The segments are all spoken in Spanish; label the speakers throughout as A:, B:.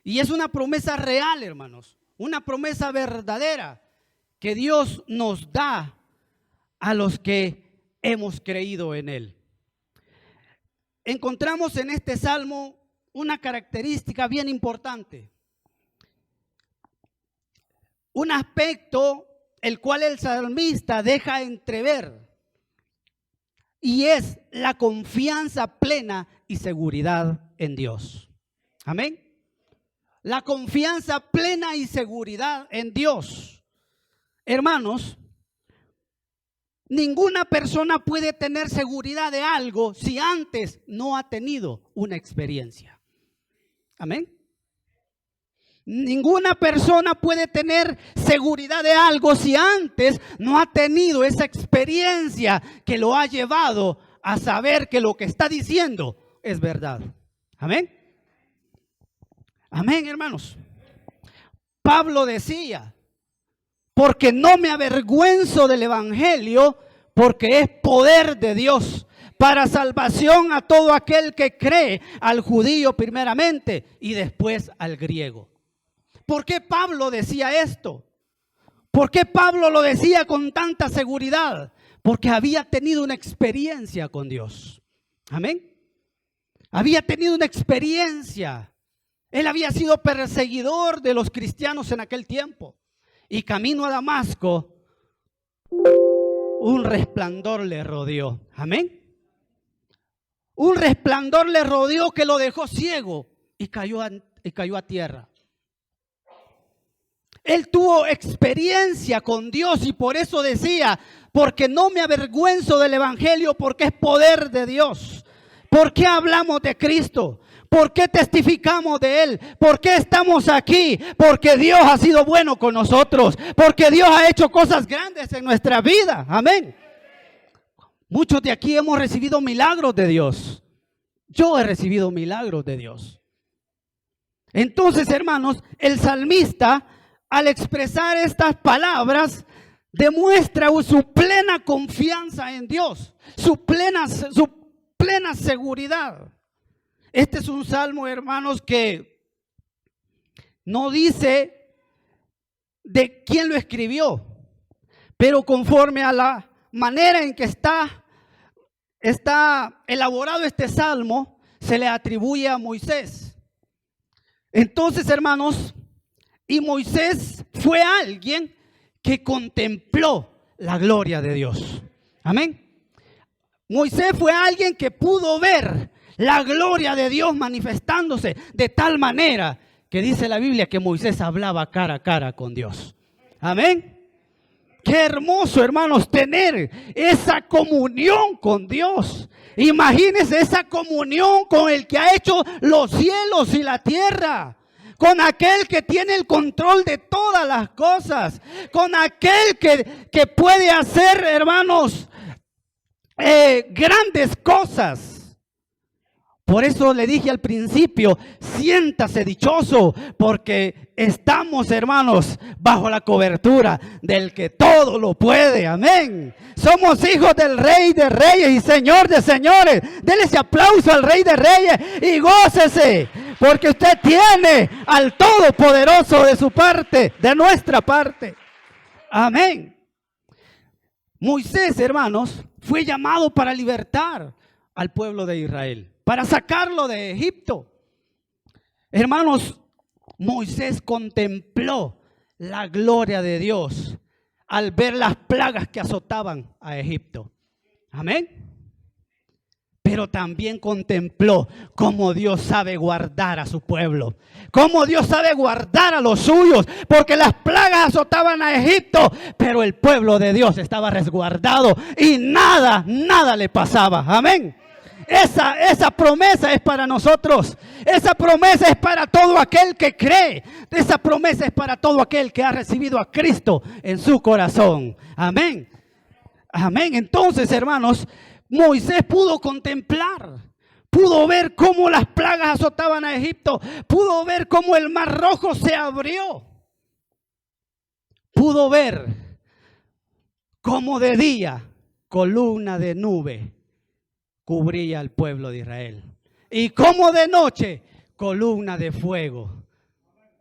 A: Y es una promesa real, hermanos, una promesa verdadera que Dios nos da a los que hemos creído en Él. Encontramos en este salmo una característica bien importante, un aspecto el cual el salmista deja entrever, y es la confianza plena y seguridad en Dios. Amén. La confianza plena y seguridad en Dios. Hermanos, ninguna persona puede tener seguridad de algo si antes no ha tenido una experiencia. Amén. Ninguna persona puede tener seguridad de algo si antes no ha tenido esa experiencia que lo ha llevado a saber que lo que está diciendo es verdad. Amén. Amén, hermanos. Pablo decía, porque no me avergüenzo del evangelio, porque es poder de Dios para salvación a todo aquel que cree, al judío primeramente y después al griego. ¿Por qué Pablo decía esto? ¿Por qué Pablo lo decía con tanta seguridad? Porque había tenido una experiencia con Dios. Amén. Había tenido una experiencia. Él había sido perseguidor de los cristianos en aquel tiempo. Y camino a Damasco, un resplandor le rodeó. Amén. Un resplandor le rodeó que lo dejó ciego y cayó a tierra. Él tuvo experiencia con Dios y por eso decía, porque no me avergüenzo del evangelio, porque es poder de Dios. ¿Por qué hablamos de Cristo? ¿Por qué testificamos de Él? ¿Por qué estamos aquí? Porque Dios ha sido bueno con nosotros. Porque Dios ha hecho cosas grandes en nuestra vida. Amén. Muchos de aquí hemos recibido milagros de Dios. Yo he recibido milagros de Dios. Entonces, hermanos, el salmista, al expresar estas palabras, demuestra su plena confianza en Dios, su plena seguridad. Este es un salmo, hermanos, que no dice de quién lo escribió, pero conforme a la manera en que está elaborado este salmo, se le atribuye a Moisés. Entonces, hermanos, y Moisés fue alguien que contempló la gloria de Dios. Amén. Moisés fue alguien que pudo ver la gloria de Dios manifestándose de tal manera que dice la Biblia que Moisés hablaba cara a cara con Dios. Amén. Qué hermoso, hermanos, tener esa comunión con Dios. Imagínense esa comunión con el que ha hecho los cielos y la tierra. Con aquel que tiene el control de todas las cosas. Con aquel que puede hacer, hermanos, grandes cosas. Por eso le dije al principio, siéntase dichoso, porque estamos, hermanos, bajo la cobertura del que todo lo puede. Amén. Somos hijos del Rey de Reyes y Señor de Señores. Dele ese aplauso al Rey de Reyes y gócese, porque usted tiene al Todopoderoso de su parte, de nuestra parte. Amén. Moisés, hermanos, fue llamado para libertar al pueblo de Israel, para sacarlo de Egipto. Hermanos, Moisés contempló la gloria de Dios al ver las plagas que azotaban a Egipto. Amén. Pero también contempló cómo Dios sabe guardar a su pueblo, cómo Dios sabe guardar a los suyos, porque las plagas azotaban a Egipto, pero el pueblo de Dios estaba resguardado y nada le pasaba. Amén. Esa promesa es para nosotros. Esa promesa es para todo aquel que cree. Esa promesa es para todo aquel que ha recibido a Cristo en su corazón. Amén. Amén. Entonces, hermanos, Moisés pudo contemplar, pudo ver cómo las plagas azotaban a Egipto, pudo ver cómo el mar rojo se abrió, pudo ver cómo de día columna de nube cubría al pueblo de Israel y cómo de noche columna de fuego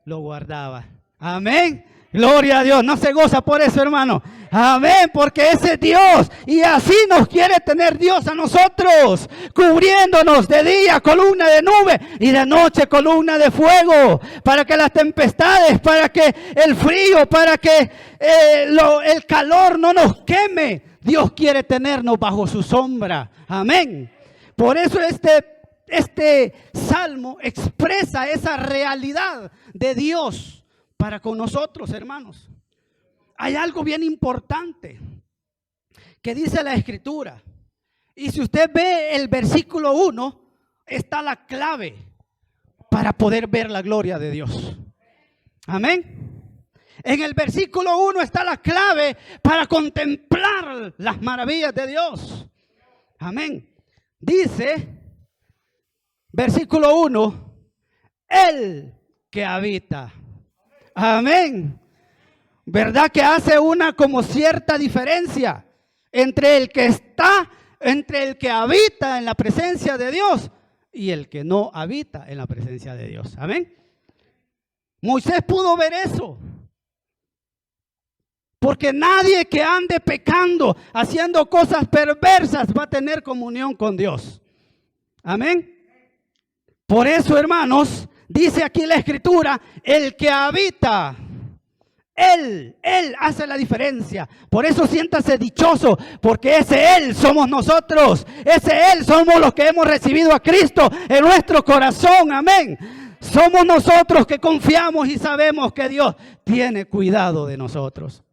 A: lo guardaba. Amén. Gloria a Dios. No se goza por eso, hermano. Amén, porque ese es Dios. Y así nos quiere tener Dios a nosotros, cubriéndonos de día columna de nube y de noche columna de fuego, para que las tempestades, para que el frío, para que el calor no nos queme. Dios quiere tenernos bajo su sombra. Amén. Por eso este salmo expresa esa realidad de Dios para con nosotros, hermanos. Hay algo bien importante que dice la Escritura. Y si usted ve el versículo 1, está la clave para poder ver la gloria de Dios. Amén. En el versículo 1 está la clave para contemplar las maravillas de Dios. Amén. Dice, versículo 1, el que habita. Amén. ¿Verdad que hace una como cierta diferencia entre el que está, entre el que habita en la presencia de Dios y el que no habita en la presencia de Dios? Amén. Moisés pudo ver eso. Porque nadie que ande pecando, haciendo cosas perversas, va a tener comunión con Dios. Amén. Por eso, hermanos, dice aquí la Escritura, el que habita, Él hace la diferencia. Por eso siéntase dichoso, porque ese Él somos nosotros. Ese Él somos los que hemos recibido a Cristo en nuestro corazón. Amén. Somos nosotros que confiamos y sabemos que Dios tiene cuidado de nosotros.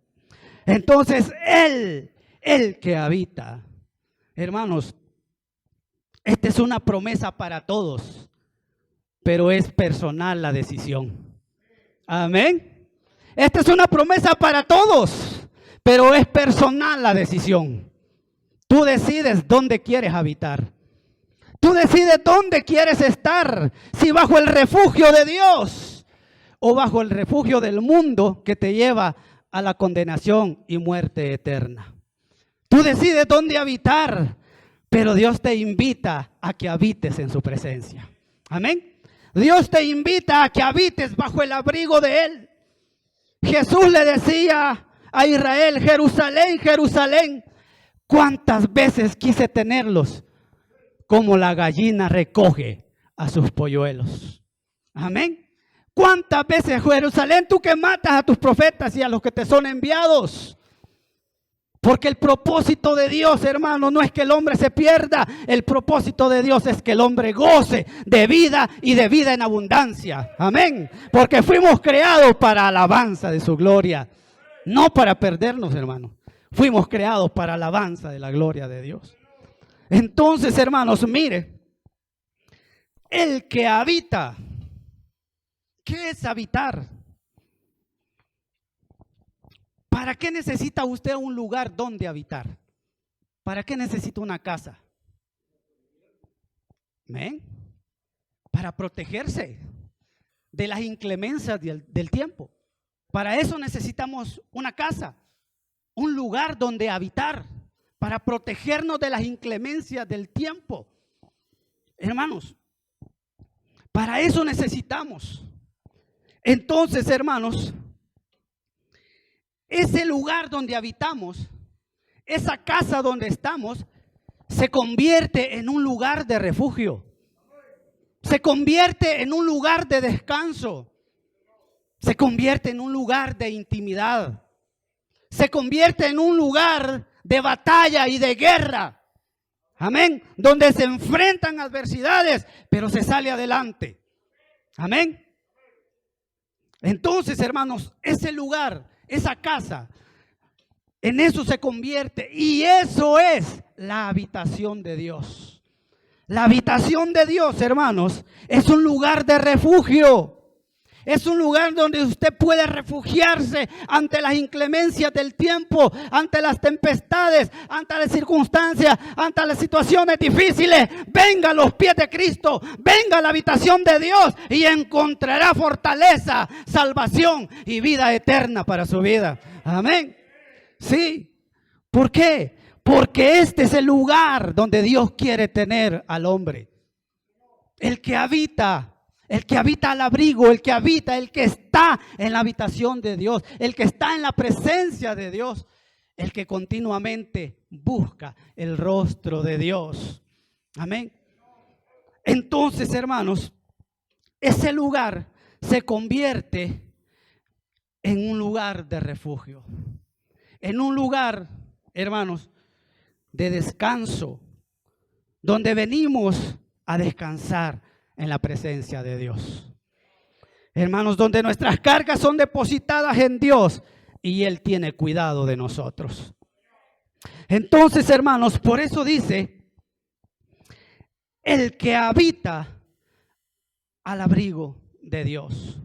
A: Entonces, el que habita. Hermanos, esta es una promesa para todos, pero es personal la decisión. Amén. Esta es una promesa para todos, pero es personal la decisión. Tú decides dónde quieres habitar. Tú decides dónde quieres estar. Si bajo el refugio de Dios o bajo el refugio del mundo que te lleva a la condenación y muerte eterna. Tú decides dónde habitar, pero Dios te invita a que habites en su presencia. Amén. Dios te invita a que habites bajo el abrigo de Él. Jesús le decía a Israel, Jerusalén, Jerusalén, ¿cuántas veces quise tenerlos como la gallina recoge a sus polluelos? Amén. ¿Cuántas veces, Jerusalén, tú que matas a tus profetas y a los que te son enviados? Porque el propósito de Dios, hermano, no es que el hombre se pierda. El propósito de Dios es que el hombre goce de vida y de vida en abundancia. Amén. Porque fuimos creados para alabanza de su gloria. No para perdernos, hermano. Fuimos creados para alabanza de la gloria de Dios. Entonces, hermanos, mire. El que habita. ¿Qué es habitar? ¿Para qué necesita usted un lugar donde habitar? ¿Para qué necesita una casa? ¿Ven? Para protegerse de las inclemencias del tiempo. Para eso necesitamos una casa, un lugar donde habitar, para protegernos de las inclemencias del tiempo. Hermanos, para eso necesitamos. Entonces, hermanos, ese lugar donde habitamos, esa casa donde estamos, se convierte en un lugar de refugio. Se convierte en un lugar de descanso. Se convierte en un lugar de intimidad. Se convierte en un lugar de batalla y de guerra. Amén. Donde se enfrentan adversidades, pero se sale adelante. Amén. Entonces, hermanos, ese lugar, esa casa, en eso se convierte. Y eso es la habitación de Dios. La habitación de Dios, hermanos, es un lugar de refugio. Es un lugar donde usted puede refugiarse ante las inclemencias del tiempo, ante las tempestades, ante las circunstancias, ante las situaciones difíciles. Venga a los pies de Cristo, venga a la habitación de Dios y encontrará fortaleza, salvación y vida eterna para su vida. Amén. Sí. ¿Por qué? Porque este es el lugar donde Dios quiere tener al hombre. El que habita el que habita al abrigo, el que habita, el que está en la habitación de Dios, el que está en la presencia de Dios, el que continuamente busca el rostro de Dios. Amén. Entonces, hermanos, ese lugar se convierte en un lugar de refugio, en un lugar, hermanos, de descanso, donde venimos a descansar en la presencia de Dios. Hermanos, donde nuestras cargas son depositadas en Dios y Él tiene cuidado de nosotros. Entonces, hermanos, por eso dice, el que habita al abrigo de Dios.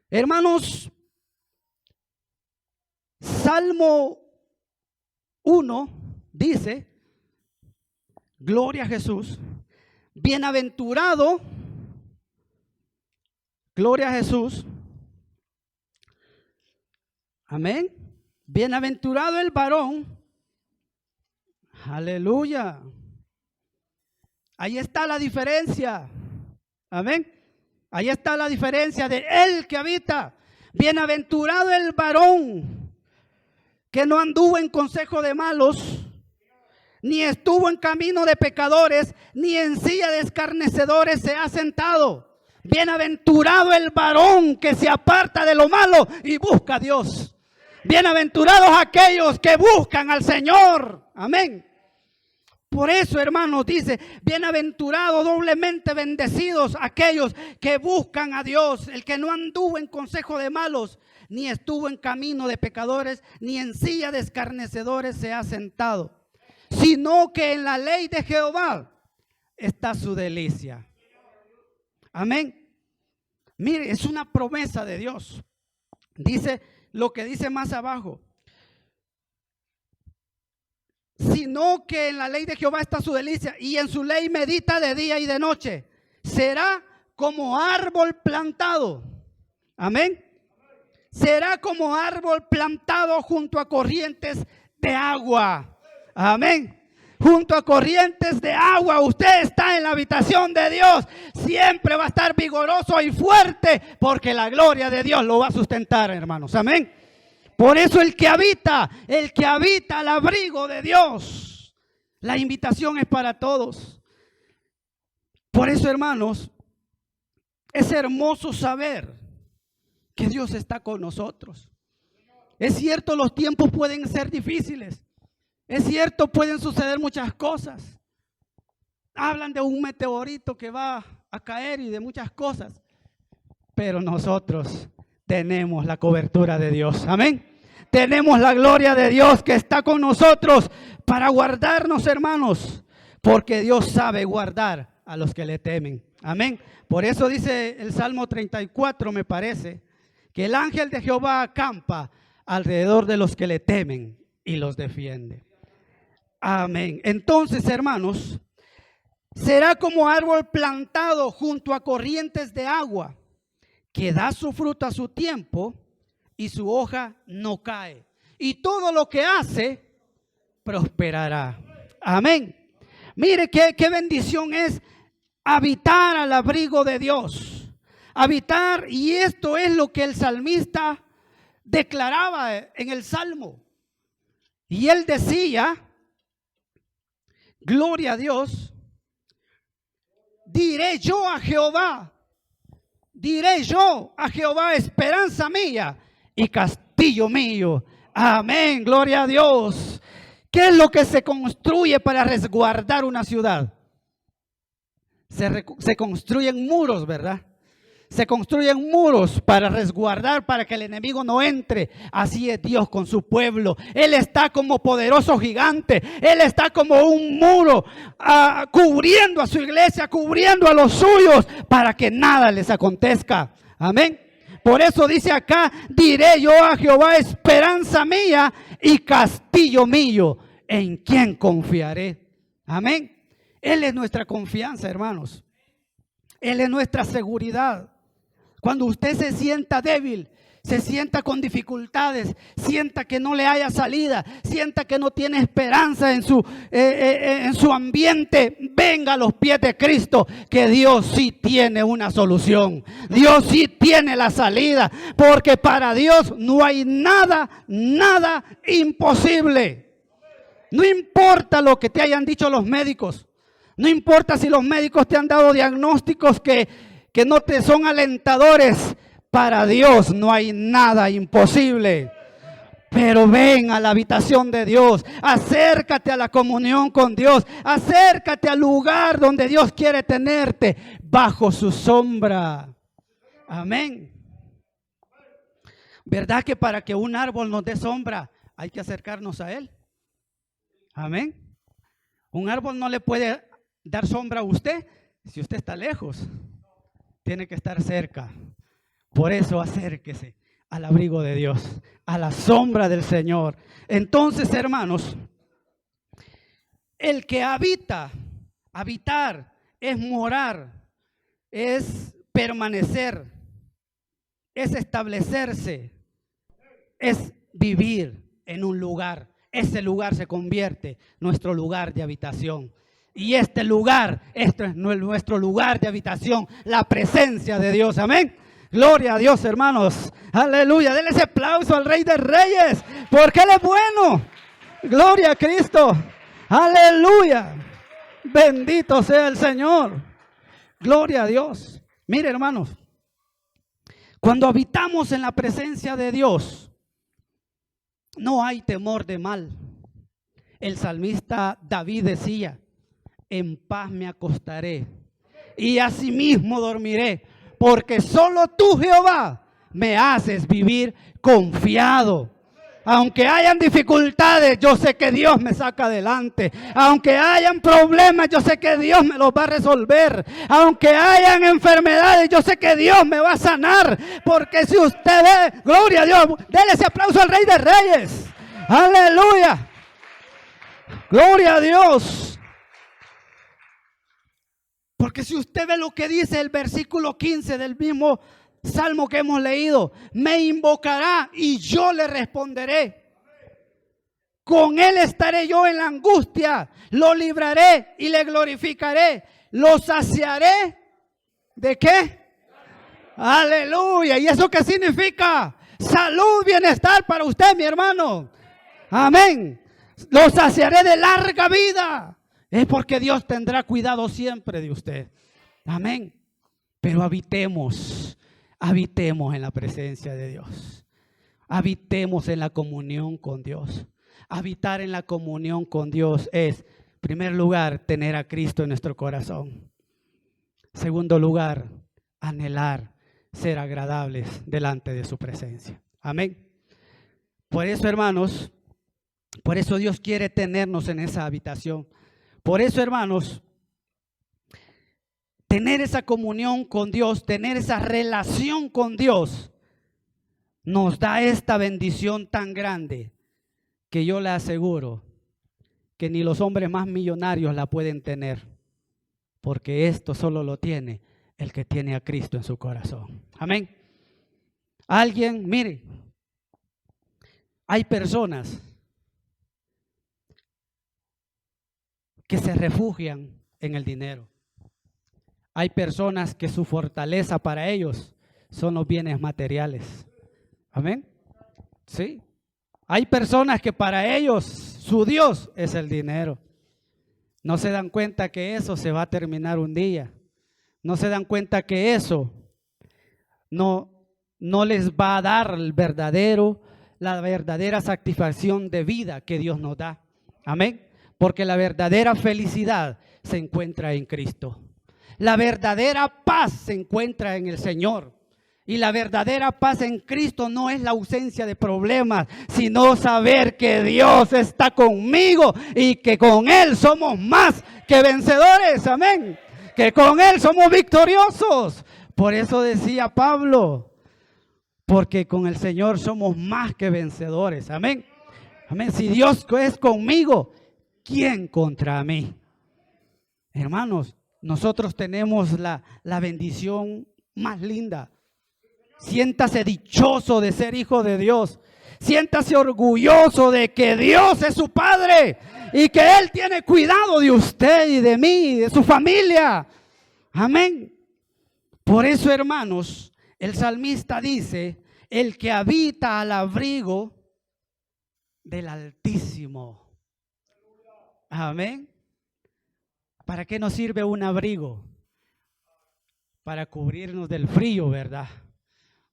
A: Hermanos, Salmo 1 dice, gloria a Jesús, bienaventurado, gloria a Jesús, amén, bienaventurado el varón, aleluya, ahí está la diferencia, amén, ahí está la diferencia de el que habita, bienaventurado el varón, que no anduvo en consejo de malos, ni estuvo en camino de pecadores, ni en silla de escarnecedores se ha sentado. Bienaventurado el varón que se aparta de lo malo y busca a Dios. Bienaventurados aquellos que buscan al Señor. Amén. Por eso, hermanos, dice, bienaventurados, doblemente bendecidos aquellos que buscan a Dios, el que no anduvo en consejo de malos, ni estuvo en camino de pecadores, ni en silla de escarnecedores se ha sentado, sino que en la ley de Jehová está su delicia. Amén. Mire, es una promesa de Dios. Dice lo que dice más abajo. Sino que en la ley de Jehová está su delicia, y en su ley medita de día y de noche. Será como árbol plantado. Amén. Será como árbol plantado junto a corrientes de agua. Amén. Junto a corrientes de agua. Usted está en la habitación de Dios. Siempre va a estar vigoroso y fuerte, porque la gloria de Dios lo va a sustentar, hermanos. Amén. Por eso el que habita al abrigo de Dios. La invitación es para todos. Por eso, hermanos, es hermoso saber que Dios está con nosotros. Es cierto, los tiempos pueden ser difíciles. Es cierto, pueden suceder muchas cosas. Hablan de un meteorito que va a caer y de muchas cosas. Pero nosotros tenemos la cobertura de Dios. Amén. Tenemos la gloria de Dios que está con nosotros para guardarnos, hermanos. Porque Dios sabe guardar a los que le temen. Amén. Por eso dice el Salmo 34, me parece, que el ángel de Jehová acampa alrededor de los que le temen y los defiende. Amén. Entonces, hermanos, será como árbol plantado junto a corrientes de agua, que da su fruto a su tiempo y su hoja no cae. Y todo lo que hace prosperará. Amén. Mire qué bendición es habitar al abrigo de Dios. Habitar, y esto es lo que el salmista declaraba en el Salmo. Y él decía, gloria a Dios, diré yo a Jehová, esperanza mía y castillo mío. Amén, gloria a Dios. ¿Qué es lo que se construye para resguardar una ciudad? Se construyen muros, ¿verdad? Se construyen muros para resguardar, para que el enemigo no entre. Así es Dios con su pueblo. Él está como poderoso gigante. Él está como un muro cubriendo a su iglesia, cubriendo a los suyos, para que nada les acontezca. Amén. Por eso dice acá, diré yo a Jehová, esperanza mía y castillo mío, en quien confiaré. Amén. Él es nuestra confianza, hermanos. Él es nuestra seguridad. Cuando usted se sienta débil, se sienta con dificultades, sienta que no le haya salida, sienta que no tiene esperanza en su ambiente, venga a los pies de Cristo, que Dios sí tiene una solución. Dios sí tiene la salida, porque para Dios no hay nada imposible. No importa lo que te hayan dicho los médicos, no importa si los médicos te han dado diagnósticos que no te son alentadores. Para Dios no hay nada imposible. Pero ven a la habitación de Dios, acércate a la comunión con Dios, acércate al lugar donde Dios quiere tenerte, bajo su sombra. Amén. ¿Verdad que para que un árbol nos dé sombra hay que acercarnos a él? Amén. Un árbol no le puede dar sombra a usted si usted está lejos. Tiene que estar cerca. Por eso acérquese al abrigo de Dios, a la sombra del Señor. Entonces, hermanos, el que habitar es morar, es permanecer, es establecerse, es vivir en un lugar. Ese lugar se convierte en nuestro lugar de habitación. Y este es nuestro lugar de habitación, la presencia de Dios. Amén. Gloria a Dios, hermanos. Aleluya. Denle ese aplauso al Rey de Reyes, porque Él es bueno. Gloria a Cristo. Aleluya. Bendito sea el Señor. Gloria a Dios. Mire, hermanos, cuando habitamos en la presencia de Dios, no hay temor de mal. El salmista David decía: en paz me acostaré y asimismo dormiré, porque solo tú, Jehová, me haces vivir confiado. Aunque hayan dificultades, yo sé que Dios me saca adelante. Aunque hayan problemas, yo sé que Dios me los va a resolver. Aunque hayan enfermedades, yo sé que Dios me va a sanar. Porque si usted ve, gloria a Dios, déle ese aplauso al Rey de Reyes. Aleluya. Gloria a Dios. Porque si usted ve lo que dice el versículo 15 del mismo salmo que hemos leído: me invocará y yo le responderé. Con él estaré yo en la angustia, lo libraré y le glorificaré. Lo saciaré. ¿De qué? Aleluya. ¿Y eso qué significa? Salud, bienestar para usted, mi hermano. Amén. Lo saciaré de larga vida. Es porque Dios tendrá cuidado siempre de usted. Amén. Pero habitemos en la presencia de Dios. Habitemos en la comunión con Dios. Habitar en la comunión con Dios es, en primer lugar, tener a Cristo en nuestro corazón. Segundo lugar, anhelar ser agradables delante de su presencia. Amén. Por eso, hermanos, por eso Dios quiere tenernos en esa habitación. Por eso, hermanos, tener esa comunión con Dios, tener esa relación con Dios, nos da esta bendición tan grande que yo le aseguro que ni los hombres más millonarios la pueden tener, porque esto solo lo tiene el que tiene a Cristo en su corazón. Amén. Alguien, mire, hay personas que se refugian en el dinero. Hay personas que su fortaleza para ellos son los bienes materiales. Amén. Sí. Hay personas que para ellos su Dios es el dinero. No se dan cuenta que eso se va a terminar un día. No se dan cuenta que eso no les va a dar la verdadera satisfacción de vida que Dios nos da. Amén. Porque la verdadera felicidad se encuentra en Cristo. La verdadera paz se encuentra en el Señor. Y la verdadera paz en Cristo no es la ausencia de problemas, sino saber que Dios está conmigo y que con Él somos más que vencedores. Amén. Que con Él somos victoriosos. Por eso decía Pablo, porque con el Señor somos más que vencedores. Amén. Amén. Si Dios es conmigo, ¿quién contra mí? Hermanos, nosotros tenemos la bendición más linda. Siéntase dichoso de ser hijo de Dios. Siéntase orgulloso de que Dios es su Padre y que Él tiene cuidado de usted y de mí y de su familia. Amén. Por eso, hermanos, el salmista dice, el que habita al abrigo del Altísimo. Amén. ¿Para qué nos sirve un abrigo? Para cubrirnos del frío, ¿verdad?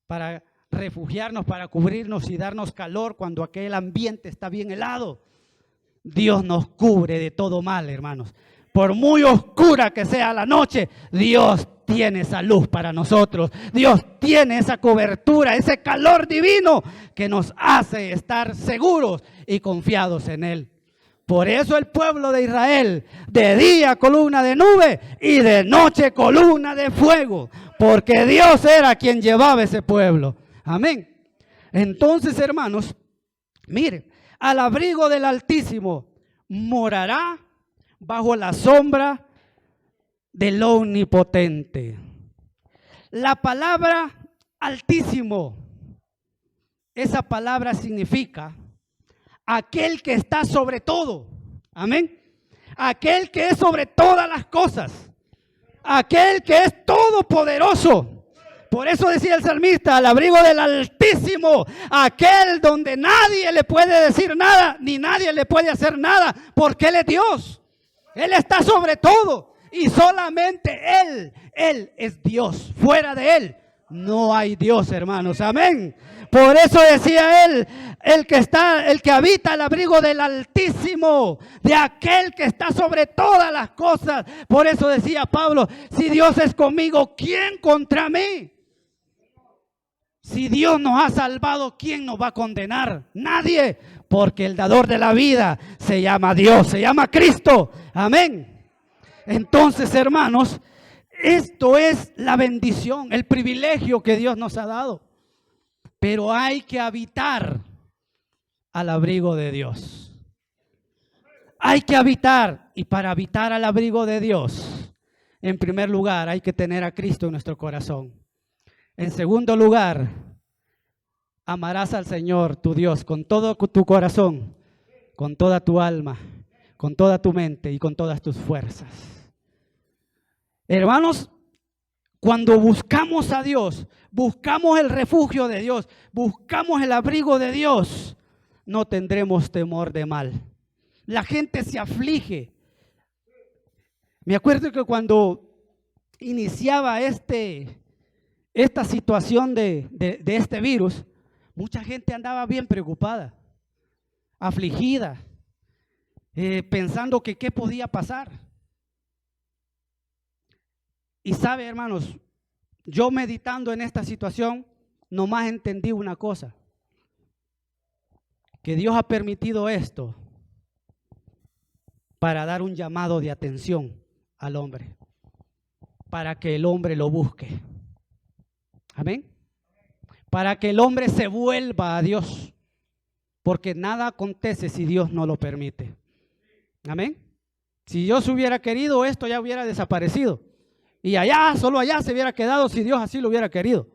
A: Para refugiarnos, para cubrirnos y darnos calor cuando aquel ambiente está bien helado. Dios nos cubre de todo mal, hermanos. Por muy oscura que sea la noche, Dios tiene esa luz para nosotros. Dios tiene esa cobertura, ese calor divino que nos hace estar seguros y confiados en Él. Por eso el pueblo de Israel, de día columna de nube y de noche columna de fuego, porque Dios era quien llevaba ese pueblo. Amén. Entonces, hermanos, miren, al abrigo del Altísimo morará bajo la sombra del Omnipotente. La palabra Altísimo, esa palabra significa aquel que está sobre todo. Amén. Aquel que es sobre todas las cosas. Aquel que es todopoderoso. Por eso decía el salmista, al abrigo del Altísimo, aquel donde nadie le puede decir nada, ni nadie le puede hacer nada, porque Él es Dios. Él está sobre todo y solamente Él es Dios. Fuera de Él no hay Dios, hermanos. Amén. Por eso decía Él, el que habita al abrigo del Altísimo, de aquel que está sobre todas las cosas. Por eso decía Pablo, si Dios es conmigo, ¿quién contra mí? Si Dios nos ha salvado, ¿quién nos va a condenar? Nadie, porque el dador de la vida se llama Dios, se llama Cristo. Amén. Entonces, hermanos, esto es la bendición, el privilegio que Dios nos ha dado. Pero hay que habitar al abrigo de Dios. Hay que habitar, y para habitar al abrigo de Dios, en primer lugar, hay que tener a Cristo en nuestro corazón. En segundo lugar, amarás al Señor, tu Dios, con todo tu corazón, con toda tu alma, con toda tu mente y con todas tus fuerzas. Hermanos, cuando buscamos a Dios, buscamos el refugio de Dios, buscamos el abrigo de Dios, no tendremos temor de mal. La gente se aflige. Me acuerdo que cuando iniciaba esta situación de este virus, mucha gente andaba bien preocupada, afligida, pensando que qué podía pasar. Y sabe, hermanos, yo meditando en esta situación, nomás entendí una cosa, que Dios ha permitido esto para dar un llamado de atención al hombre, para que el hombre lo busque. Amén. Para que el hombre se vuelva a Dios, porque nada acontece si Dios no lo permite. Amén. Si Dios hubiera querido, esto ya hubiera desaparecido. Y allá, solo allá se hubiera quedado si Dios así lo hubiera querido.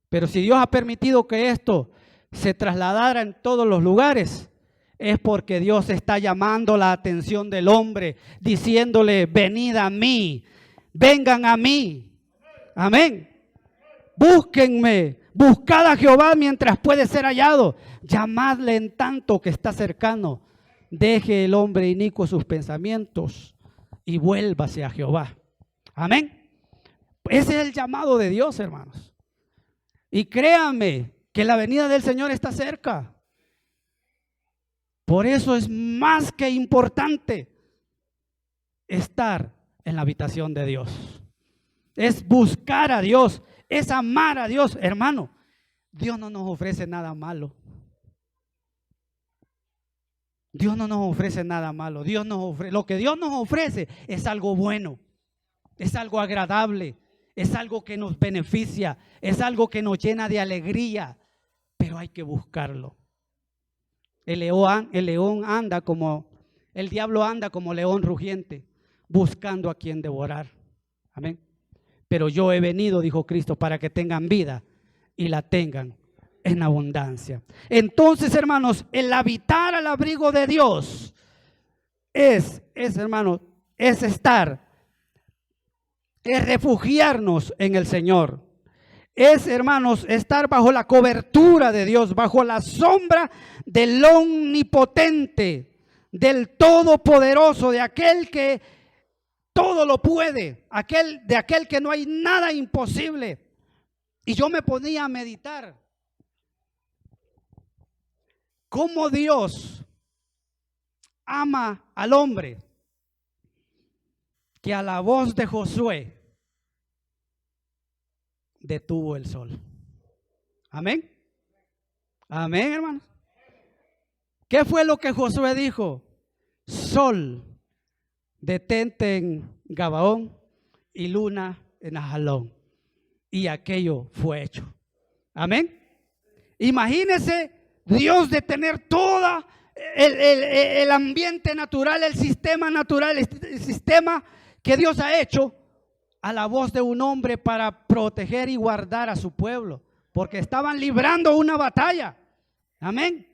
A: Pero si Dios ha permitido que esto se trasladara en todos los lugares, es porque Dios está llamando la atención del hombre, diciéndole, venid a mí, vengan a mí. Amén. Búsquenme, buscad a Jehová mientras puede ser hallado, llamadle en tanto que está cercano. Deje el hombre inicuo sus pensamientos y vuélvase a Jehová. Amén. Ese es el llamado de Dios, hermanos. Y créanme que la venida del Señor está cerca. Por eso es más que importante estar en la habitación de Dios. Es buscar a Dios, es amar a Dios, hermano. Dios no nos ofrece nada malo. Dios no nos ofrece nada malo. Lo que Dios nos ofrece es algo bueno, es algo agradable, es algo que nos beneficia, es algo que nos llena de alegría, pero hay que buscarlo. El diablo anda como león rugiente, buscando a quien devorar. Amén. Pero yo he venido, dijo Cristo, para que tengan vida y la tengan en abundancia. Entonces, hermanos, el habitar al abrigo de Dios hermanos, es refugiarnos en el Señor. Hermanos, estar bajo la cobertura de Dios, bajo la sombra del omnipotente, del todopoderoso, de aquel que todo lo puede, de aquel que no hay nada imposible. Y yo me ponía a meditar cómo Dios ama al hombre, que a la voz de Josué detuvo el sol. Amén. Amén, hermanos. ¿Qué fue lo que Josué dijo? Sol, detente en Gabaón y luna en Ajalón. Y aquello fue hecho. Amén. Imagínese Dios detener todo el ambiente natural, el sistema natural, el sistema que Dios ha hecho a la voz de un hombre para proteger y guardar a su pueblo, porque estaban librando una batalla. Amén.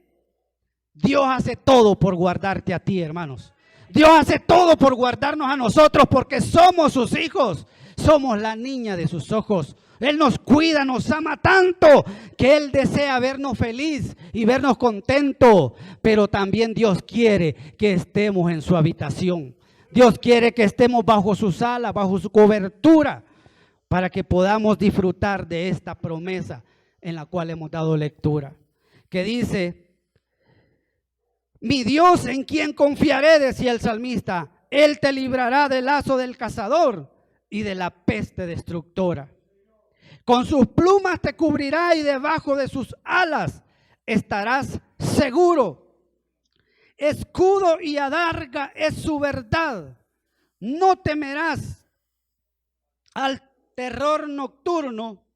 A: Dios hace todo por guardarte a ti, hermanos. Dios hace todo por guardarnos a nosotros, porque somos sus hijos, somos la niña de sus ojos. Él nos cuida, nos ama tanto que Él desea vernos feliz y vernos contentos, pero también Dios quiere que estemos en su habitación. Dios quiere que estemos bajo sus alas, bajo su cobertura, para que podamos disfrutar de esta promesa en la cual hemos dado lectura, que dice: mi Dios en quien confiaré, decía el salmista, Él te librará del lazo del cazador y de la peste destructora. Con sus plumas te cubrirá y debajo de sus alas estarás seguro. Escudo y adarga es su verdad. No temerás al terror nocturno,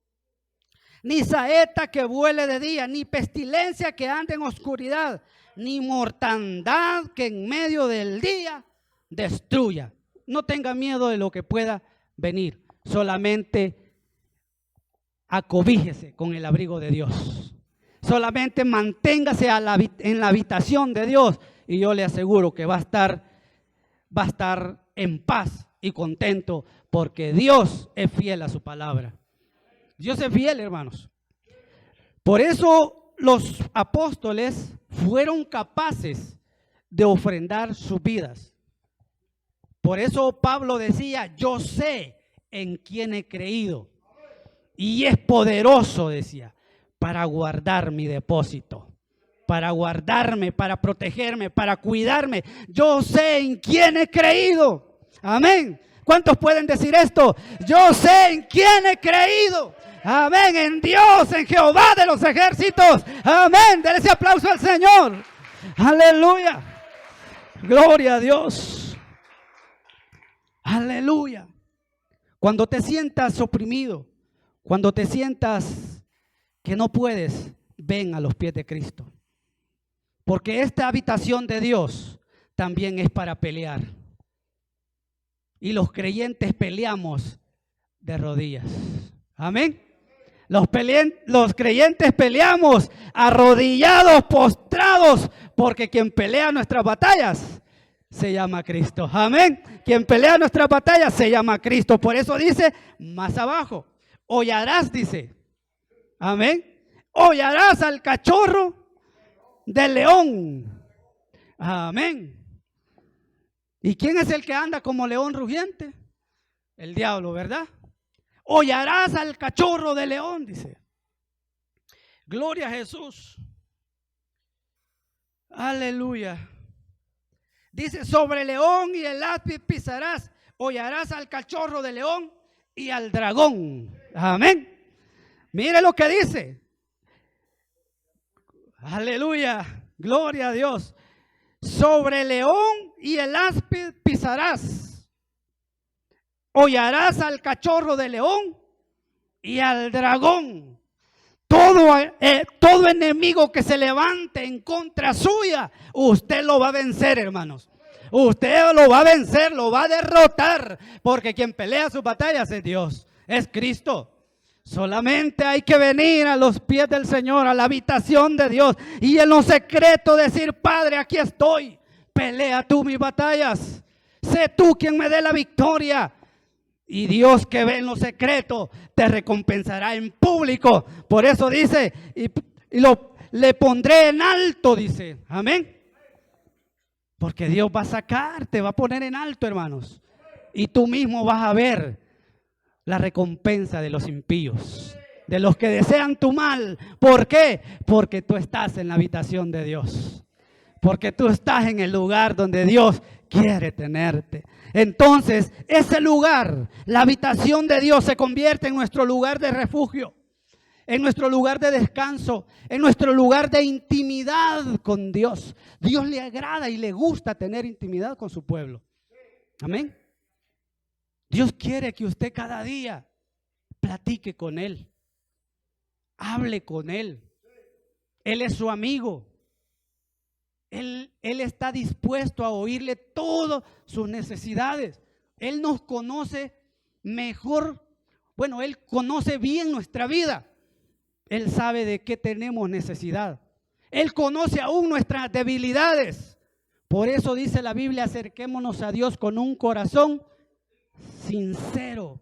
A: ni saeta que vuele de día, ni pestilencia que ande en oscuridad, ni mortandad que en medio del día destruya. No tenga miedo de lo que pueda venir, solamente acobíjese con el abrigo de Dios. Solamente manténgase en la habitación de Dios y yo le aseguro que va a estar en paz y contento, porque Dios es fiel a su palabra. Dios es fiel, hermanos. Por eso los apóstoles fueron capaces de ofrendar sus vidas. Por eso Pablo decía: yo sé en quién he creído y es poderoso, decía, para guardar mi depósito, para guardarme, para protegerme, para cuidarme. Yo sé en quién he creído. Amén. ¿Cuántos pueden decir esto? Yo sé en quién he creído. Amén. En Dios, en Jehová de los ejércitos. Amén. Denle ese aplauso al Señor. Aleluya. Gloria a Dios. Aleluya. Cuando te sientas oprimido, cuando te sientas que no puedes, ven a los pies de Cristo. Porque esta habitación de Dios también es para pelear. Y los creyentes peleamos de rodillas. Amén. Los creyentes peleamos arrodillados, postrados, porque quien pelea nuestras batallas se llama Cristo. Amén. Quien pelea nuestras batallas se llama Cristo. Por eso dice más abajo: hollarás, dice. Amén. Hollarás al cachorro del león. Amén. ¿Y quién es el que anda como león rugiente? El diablo, ¿verdad? Hollarás al cachorro del león, dice. Gloria a Jesús. Aleluya. Dice: sobre el león y el áspid pisarás, hollarás al cachorro del león y al dragón. Amén. Mire lo que dice. Aleluya. Gloria a Dios. Sobre el león y el áspid pisarás, hollarás al cachorro del león y al dragón. Todo enemigo que se levante en contra suya, usted lo va a vencer, hermanos. Usted lo va a vencer, lo va a derrotar, porque quien pelea sus batallas es Dios, es Cristo. Solamente hay que venir a los pies del Señor, a la habitación de Dios, y en lo secreto decir: Padre, aquí estoy, pelea tú mis batallas, sé tú quien me dé la victoria. Y Dios, que ve en lo secreto, te recompensará en público. Por eso dice, le pondré en alto, dice. Amén. Porque Dios va a sacar, te va a poner en alto, hermanos. Y tú mismo vas a ver la recompensa de los impíos, de los que desean tu mal. ¿Por qué? Porque tú estás en la habitación de Dios. Porque tú estás en el lugar donde Dios quiere tenerte. Entonces, ese lugar, la habitación de Dios, se convierte en nuestro lugar de refugio, en nuestro lugar de descanso, en nuestro lugar de intimidad con Dios. Dios le agrada y le gusta tener intimidad con su pueblo. Amén. Dios quiere que usted cada día platique con Él, hable con Él. Él es su amigo. Él está dispuesto a oírle todas sus necesidades. Él nos conoce mejor. Bueno, Él conoce bien nuestra vida. Él sabe de qué tenemos necesidad. Él conoce aún nuestras debilidades. Por eso dice la Biblia: acerquémonos a Dios con un corazón sincero,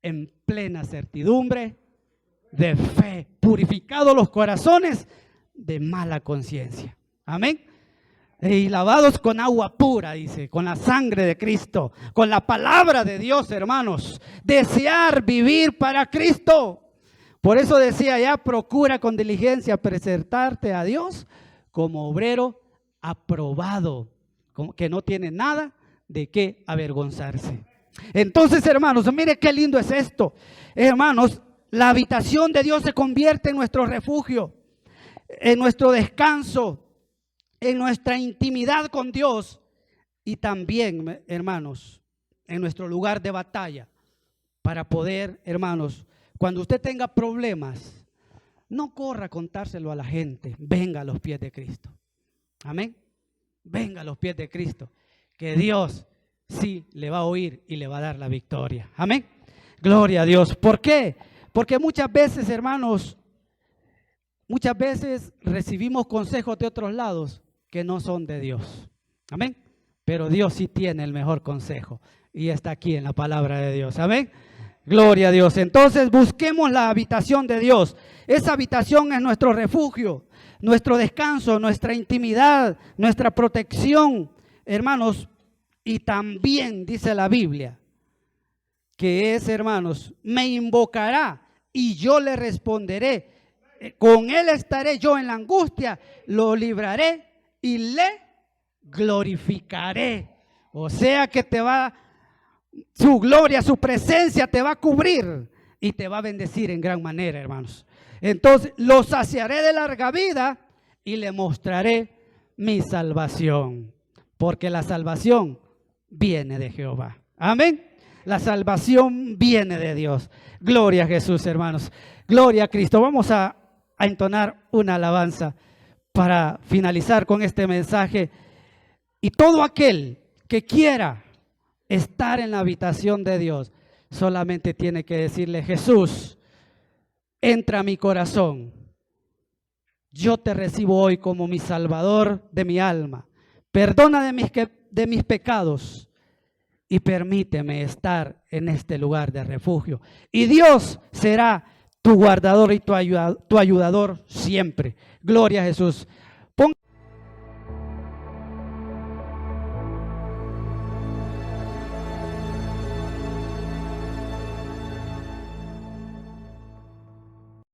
A: en plena certidumbre de fe, purificados los corazones de mala conciencia. Amén. Y lavados con agua pura, dice, con la sangre de Cristo, con la palabra de Dios, hermanos. Desear vivir para Cristo. Por eso decía ya: procura con diligencia presentarte a Dios como obrero aprobado, que no tiene nada de qué avergonzarse. Entonces, hermanos, mire qué lindo es esto. Hermanos, la habitación de Dios se convierte en nuestro refugio, en nuestro descanso, en nuestra intimidad con Dios, y también, hermanos, en nuestro lugar de batalla, para poder, hermanos, cuando usted tenga problemas, no corra a contárselo a la gente. Venga a los pies de Cristo. Amén. Venga a los pies de Cristo, que Dios sí le va a oír y le va a dar la victoria. Amén. Gloria a Dios. ¿Por qué? Porque muchas veces, hermanos, muchas veces recibimos consejos de otros lados que no son de Dios. Amén. Pero Dios sí tiene el mejor consejo y está aquí en la palabra de Dios. Amén. Gloria a Dios. Entonces busquemos la habitación de Dios. Esa habitación es nuestro refugio, nuestro descanso, nuestra intimidad, nuestra protección, hermanos. Y también dice la Biblia que es, hermanos, me invocará y yo le responderé. Con él estaré yo en la angustia, lo libraré y le glorificaré. O sea que su gloria, su presencia te va a cubrir y te va a bendecir en gran manera, hermanos. Entonces, lo saciaré de larga vida y le mostraré mi salvación. Porque la salvación viene de Jehová. Amén. La salvación viene de Dios. Gloria a Jesús, hermanos. Gloria a Cristo. Vamos a entonar una alabanza para finalizar con este mensaje. Y todo aquel que quiera estar en la habitación de Dios, solamente tiene que decirle: Jesús, entra a mi corazón. Yo te recibo hoy como mi Salvador de mi alma. Perdona de mis pecados y permíteme estar en este lugar de refugio. Y Dios será tu guardador y tu ayudador siempre. Gloria a Jesús.